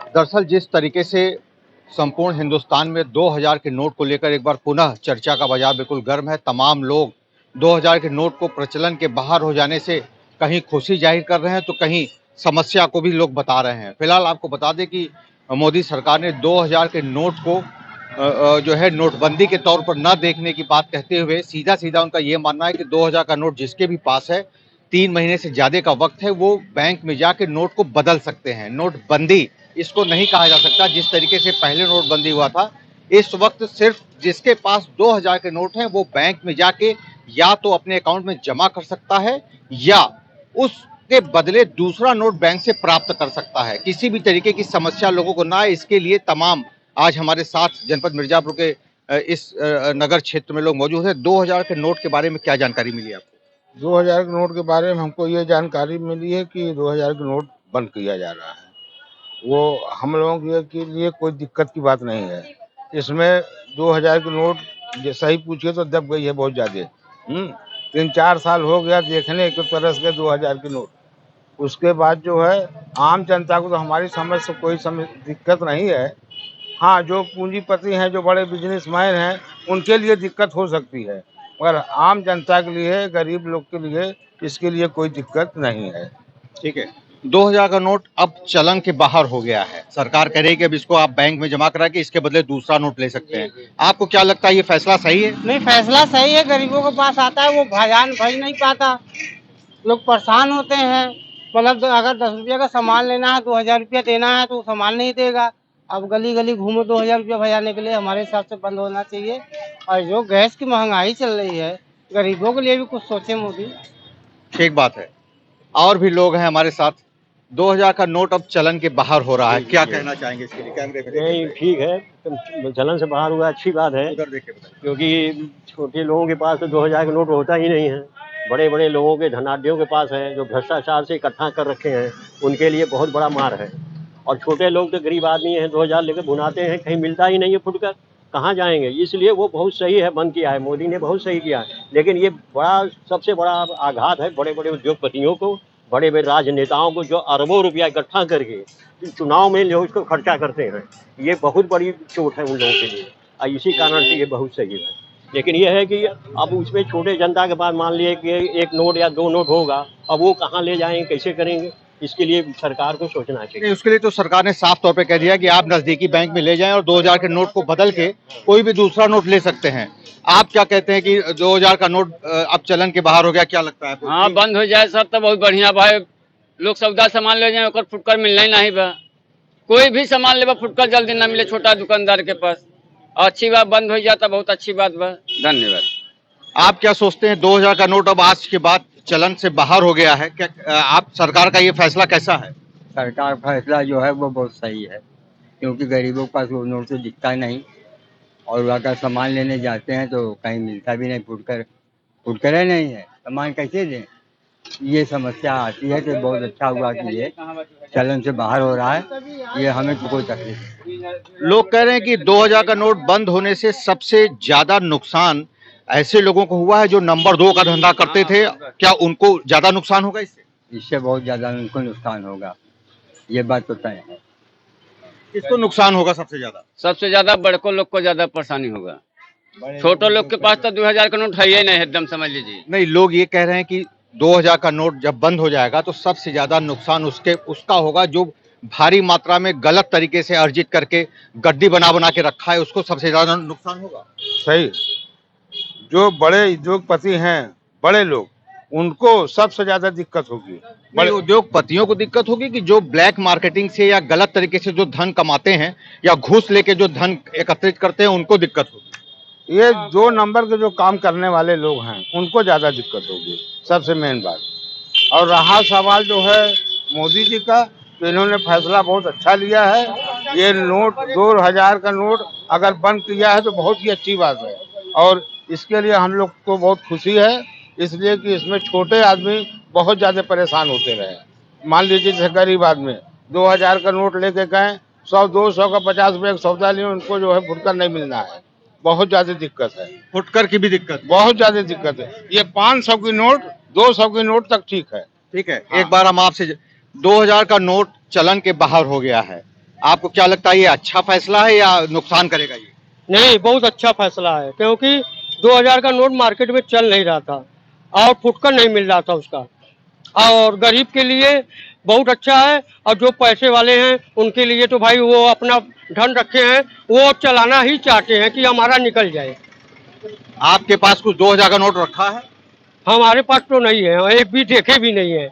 दरअसल जिस तरीके से संपूर्ण हिंदुस्तान में 2000 के नोट को लेकर एक बार पुनः चर्चा का बाजार बिल्कुल गर्म है। तमाम लोग 2000 के नोट को प्रचलन के बाहर हो जाने से कहीं खुशी जाहिर कर रहे हैं तो कहीं समस्या को भी लोग बता रहे हैं। फिलहाल आपको बता दें कि मोदी सरकार ने 2000 के नोट को जो है नोटबंदी के तौर पर न देखने की बात कहते हुए सीधा सीधा उनका ये मानना है कि 2000 का नोट जिसके भी पास है 3 महीने से ज्यादा का वक्त है, वो बैंक में जाके नोट को बदल सकते हैं। नोटबंदी इसको नहीं कहा जा सकता। जिस तरीके से पहले नोटबंदी हुआ था, इस वक्त सिर्फ जिसके पास 2000 के नोट हैं वो बैंक में जाके या तो अपने अकाउंट में जमा कर सकता है या उसके बदले दूसरा नोट बैंक से प्राप्त कर सकता है। किसी भी तरीके की समस्या लोगों को ना, इसके लिए तमाम आज हमारे साथ जनपद मिर्जापुर के इस नगर क्षेत्र में लोग मौजूद हैं। 2000 के नोट के बारे में क्या जानकारी मिली आपको? 2000 के नोट के बारे में हमको ये जानकारी मिली है कि 2000 के नोट बंद किया जा रहा है। वो हम लोगों के लिए कोई दिक्कत की बात नहीं है। इसमें 2000 के नोट सही पूछिए तो दब गई है बहुत ज्यादा। 3-4 साल हो गया देखने एक तरह से 2000 के नोट। उसके बाद जो है आम जनता को तो हमारी समझ से कोई दिक्कत नहीं है। हाँ, जो पूंजीपति हैं, जो बड़े बिजनेसमैन हैं, उनके लिए दिक्कत हो सकती है, मगर आम जनता के लिए, गरीब लोग के लिए इसके लिए कोई दिक्कत नहीं है। ठीक है, 2000 का नोट अब चलन के बाहर हो गया है। सरकार कह रही है कि अब इसको आप बैंक में जमा करा के इसके बदले दूसरा नोट ले सकते हैं। आपको क्या लगता है ये फैसला सही है? नहीं, फैसला सही है। गरीबों के पास आता है वो भजान भज नहीं पाता, लोग परेशान होते हैं। मतलब अगर 10 रुपये का सामान लेना है, 2000 रुपया देना है तो वो सामान नहीं देगा। अब गली गली घूमो 2000 रुपया भजाने के लिए, हमारे हिसाब से बंद होना चाहिए। और जो गैस की महंगाई चल रही है, गरीबों के लिए भी कुछ सोचे मोदी। ठीक बात है। और भी लोग हैं हमारे साथ। 2000 का नोट अब चलन के बाहर हो रहा है, क्या कहना चाहेंगे इसके लिए? कैमरे में नहीं, ठीक है, चलन से बाहर हुआ, अच्छी बात है। उधर देखिए, क्योंकि छोटे लोगों के पास तो 2000 का नोट होता ही नहीं है। बड़े बड़े लोगों के, धनाढ्यों के पास है, जो भ्रष्टाचार से इकट्ठा कर रखे हैं, उनके लिए बहुत बड़ा मार है। और छोटे लोग तो गरीब आदमी हैं, 2000 लेकर भुनाते हैं, कहीं मिलता ही नहीं है फुटकर, कहाँ जाएंगे? इसलिए वो बहुत सही है, बंद किया है, मोदी ने बहुत सही किया है। लेकिन ये सबसे बड़ा आघात है बड़े बड़े उद्योगपतियों को, बड़े बड़े राजनेताओं को, जो अरबों रुपया इकट्ठा करके चुनाव में लोग इसको खर्चा करते हैं। ये बहुत बड़ी चोट है उन लोगों के लिए, और इसी कारण से ये बहुत सही है। लेकिन ये है कि अब उसमें छोटे जनता के पास मान लिए कि एक नोट या 2 नोट होगा, अब वो कहाँ ले जाएंगे, कैसे करेंगे? इसके लिए सरकार को सोचना चाहिए। उसके लिए तो सरकार ने साफ तौर पे कह दिया कि आप नजदीकी बैंक में ले जाएं और 2000 के नोट को बदल के कोई भी दूसरा नोट ले सकते हैं। आप क्या कहते हैं कि 2000 का नोट अब चलन के बाहर हो गया, क्या लगता है? हाँ, बंद हो जाए सर तो बहुत बढ़िया भाई। लोग सौदा सामान ले जाए, फुटकर मिलना ही नहीं बा। कोई भी सामान ले फुटकर जल्दी ना मिले छोटा दुकानदार के पास। अच्छी बात, बंद हो जाता बहुत अच्छी बात बा। धन्यवाद। आप क्या सोचते हैं? 2000 का नोट अब आज के बाद चलन से बाहर हो गया है, क्या आप सरकार का ये फैसला कैसा है? सरकार फैसला जो है वो बहुत सही है, क्योंकि गरीबों के पास वो नोट तो दिखता नहीं, और अगर सामान लेने जाते हैं तो कहीं मिलता भी नहीं, फुटकर नहीं है, सामान कैसे दें? ये समस्या आती है। तो बहुत अच्छा हुआ कि ये चलन से बाहर हो रहा है, ये हमें तो कोई तकलीफ नहीं। लोग कह रहे हैं कि 2000 का नोट बंद होने से सबसे ज्यादा नुकसान ऐसे लोगों को हुआ है जो नंबर 2 का धंधा करते थे। क्या उनको ज्यादा नुकसान होगा इससे? इससे बहुत ज्यादा उनको नुकसान होगा, ये बात तो तय है। किसको नुकसान होगा सबसे ज्यादा? सबसे ज्यादा बड़कों लोग को ज्यादा परेशानी होगा। छोटो लोग के पास तो 2000 का नोट है ही नहीं, एकदम समझ लीजिए। नहीं, लोग ये कह रहे हैं कि 2000 का नोट जब बंद हो जाएगा तो सबसे ज्यादा नुकसान उसका होगा जो भारी मात्रा में गलत तरीके से अर्जित करके गड्डी बना बना के रखा है, उसको सबसे ज्यादा नुकसान होगा। सही, जो बड़े उद्योगपति हैं, बड़े लोग, उनको सबसे ज्यादा दिक्कत होगी। बड़े उद्योगपतियों को दिक्कत होगी कि जो ब्लैक मार्केटिंग से या गलत तरीके से जो धन कमाते हैं या घूस लेके जो धन एकत्रित करते हैं उनको दिक्कत होगी। ये 2 नंबर के जो काम करने वाले लोग हैं उनको ज्यादा दिक्कत होगी, सबसे मेन बात। और रहा सवाल जो है मोदी जी का, तो इन्होंने फैसला बहुत अच्छा लिया है। ये नोट 2000 का नोट अगर बंद किया है तो बहुत ही अच्छी बात है, और इसके लिए हम लोग को बहुत खुशी है, इसलिए कि इसमें छोटे आदमी बहुत ज्यादा परेशान होते रहे। मान लीजिए जैसे गरीब आदमी 2000 का नोट लेके गए, 100-200 का 50 रुपये का सौदा लिए, उनको जो है फुटकर नहीं मिलना है, बहुत ज्यादा दिक्कत है। फुटकर की भी दिक्कत, बहुत ज्यादा दिक्कत है। ये 500 की नोट, 200 की नोट तक ठीक है। ठीक है। हाँ। एक बार हम आपसे 2000 का नोट चलन के बाहर हो गया है। आपको क्या लगता है ये अच्छा फैसला है या नुकसान करेगा ये? नहीं, बहुत अच्छा फैसला है, क्योंकि 2000 का नोट मार्केट में चल नहीं रहा था और फुटकर नहीं मिल रहा था उसका, और गरीब के लिए बहुत अच्छा है। और जो पैसे वाले हैं उनके लिए तो भाई वो अपना धन रखे हैं, वो चलाना ही चाहते हैं कि हमारा निकल जाए। आपके पास कुछ 2000 का नोट रखा है? हमारे पास तो नहीं है, एक भी देखे भी नहीं है।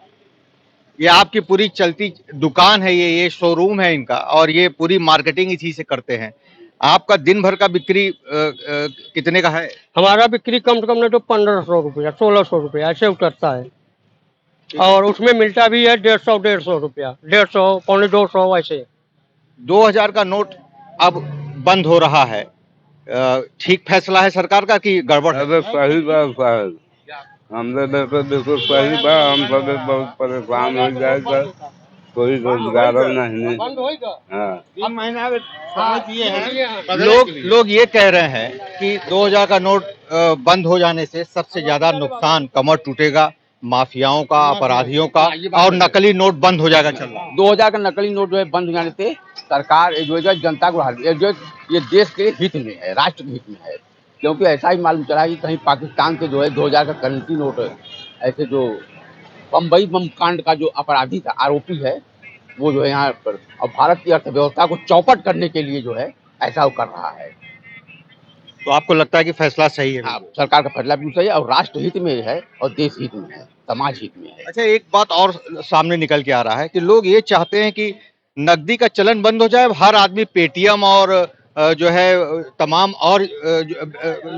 ये आपकी पूरी चलती दुकान है, ये शोरूम है इनका, और ये पूरी मार्केटिंग इसी से करते हैं। आपका दिन भर का बिक्री कितने का है? हमारा बिक्री कम से कम नहीं तो 1500 रुपया 1600 रुपया ऐसे उतरता है, और उसमें मिलता भी है 150 रुपया, 150 पौने 200 ऐसे। 2000 का नोट अब बंद हो रहा है, ठीक फैसला है सरकार का कि गड़बड़ है? अरे सही बात साहब, हमने देखो देखो सही बात, हम सब बहुत परेशान हो जाएगा, कोई रोजगार नहीं। हाँ, लोग ये कह रहे हैं कि 2000 का नोट बंद हो जाने से सबसे ज्यादा नुकसान कमर टूटेगा, माफियाओं का, अपराधियों का, और नकली नोट बंद हो जाएगा चलना। 2000 का नकली नोट जो है बंद हो जाने से सरकार जो है जनता को जो ये देश के हित में है, राष्ट्र के हित में है, क्योंकि ऐसा ही मालूम चला कि कहीं पाकिस्तान से जो है 2000 का करेंसी नोट ऐसे जो बम्बई बम कांड का जो अपराधी था, आरोपी है, वो जो है यहाँ पर और भारत की अर्थव्यवस्था को चौपट करने के लिए जो है ऐसा वो कर रहा है। तो आपको लगता है कि फैसला सही है? हाँ, सरकार का फैसला भी सही है और राष्ट्र हित में है और देश हित में है, समाज हित में है। अच्छा, एक बात और सामने निकल के आ रहा है कि लोग ये चाहते हैं कि नकदी का चलन बंद हो जाए, हर आदमी पेटीएम और जो है तमाम और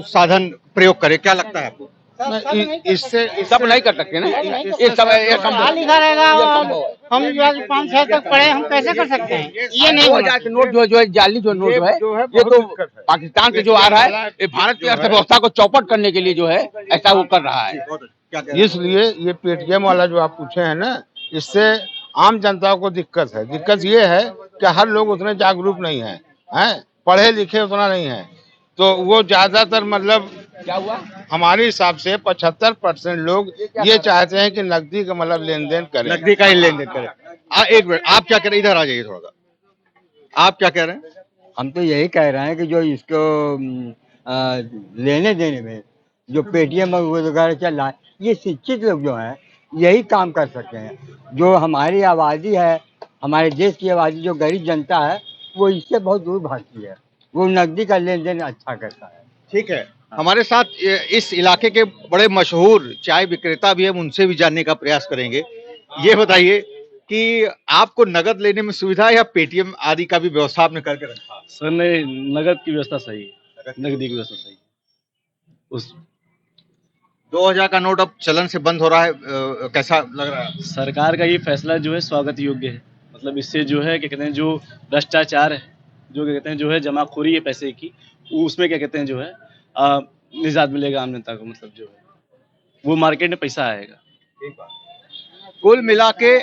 साधन प्रयोग करे। क्या लगता है आपको? इससे सब नहीं कर सकते ना, ये सब पढ़ा लिखा रहेगा, हम जो है 5-6 तक पढ़े, हम कैसे कर सकते हैं? ये नहीं होना। 2000 के नोट जो है जाली जो नोट है ये तो पाकिस्तान से जो आ रहा है, ये भारत की अर्थव्यवस्था को चौपट करने के लिए जो है ऐसा वो कर रहा है। इसलिए ये पेटीएम वाला जो आप पूछे हैं ना, इससे आम जनता को दिक्कत है। दिक्कत ये है कि हर लोग उतने जागरूक नहीं है, पढ़े लिखे उतना नहीं है, तो वो ज्यादातर मतलब क्या हुआ, हमारे हिसाब से 75% लोग ये चाहते हैं कि नकदी का मतलब लेन देन करें, नकदी का ही लेन देन करें। एक मिनट, आप क्या कह रहे हैं? इधर आ जाइए थोड़ा सा। आप क्या कह रहे हैं? हम तो यही कह रहे हैं कि जो इसको लेने देने में जो पेटीएम वगैरह चल रहा है, ये शिक्षित लोग जो हैं यही काम कर सकते हैं। जो हमारी आबादी है, हमारे देश की आबादी जो गरीब जनता है, वो इससे बहुत दूर भागती है, वो नकदी का लेन देन अच्छा करता है। ठीक है, हमारे साथ इस इलाके के बड़े मशहूर चाय विक्रेता भी हैं, उनसे भी जानने का प्रयास करेंगे। ये बताइए कि आपको नगद लेने में सुविधा है या पेटीएम आदि का भी व्यवस्था आपने करके रखा है? सर नहीं, नगद की व्यवस्था सही है, नगदी की व्यवस्था सही है। उस 2000 का नोट अब चलन से बंद हो रहा है, कैसा लग रहा है? सरकार का ये फैसला जो है स्वागत योग्य है। मतलब इससे जो है क्या कहते हैं, जो भ्रष्टाचार है, जो क्या कहते हैं जो है जमाखोरी है पैसे की, उसमें क्या कहते हैं जो है निजात मिलेगा आम जनता को। मतलब जो है वो मार्केट में पैसा आएगा। कुल मिला के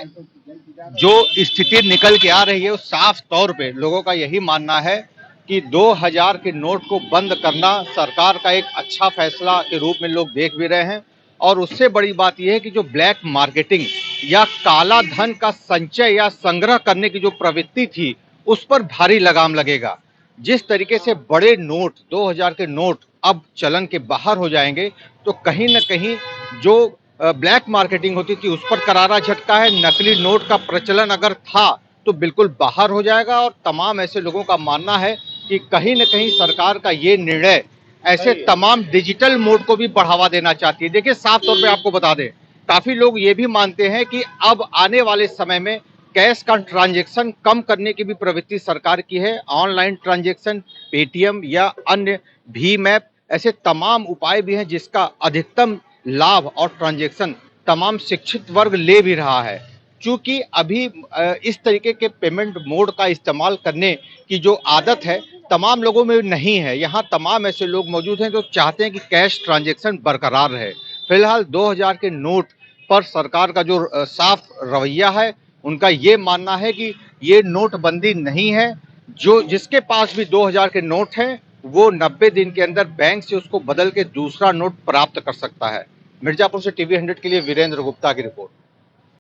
जो स्थिति निकल के आ रही है, वो साफ तौर पे लोगों का यही मानना है कि 2000 के नोट को बंद करना सरकार का एक अच्छा फैसला के रूप में लोग देख भी रहे हैं। और उससे बड़ी बात यह है कि जो ब्लैक मार्केटिंग या काला धन का संचय या संग्रह करने की जो प्रवृत्ति थी, उस पर भारी लगाम लगेगा। जिस तरीके से बड़े नोट 2000 के नोट अब चलन के बाहर हो जाएंगे, तो कहीं न कहीं जो ब्लैक मार्केटिंग होती थी उस पर करारा झटका है। नकली नोट का प्रचलन अगर था तो बिल्कुल बाहर हो जाएगा। और तमाम ऐसे लोगों का मानना है कि कहीं न कहीं सरकार का ये निर्णय ऐसे तमाम डिजिटल मोड को भी बढ़ावा देना चाहती है। देखिए, साफ तौर पे आपको बता दें, काफी लोग ये भी मानते हैं कि अब आने वाले समय में कैश का ट्रांजैक्शन कम करने की भी प्रवृत्ति सरकार की है। ऑनलाइन ट्रांजैक्शन, पेटीएम या अन्य भीम ऐप, ऐसे तमाम उपाय भी हैं जिसका अधिकतम लाभ और ट्रांजैक्शन तमाम शिक्षित वर्ग ले भी रहा है। चूंकि अभी इस तरीके के पेमेंट मोड का इस्तेमाल करने की जो आदत है तमाम लोगों में नहीं है। यहाँ तमाम ऐसे लोग मौजूद हैं जो चाहते हैं कि कैश ट्रांजैक्शन बरकरार रहे। फिलहाल 2000 के नोट पर सरकार का जो साफ रवैया है, उनका ये मानना है कि ये नोटबंदी नहीं है। जो जिसके पास भी 2000 के नोट हैं, वो 90 दिन के अंदर बैंक से उसको बदल के दूसरा नोट प्राप्त कर सकता है। मिर्जापुर से टीवी 100 के लिए वीरेंद्र गुप्ता की रिपोर्ट।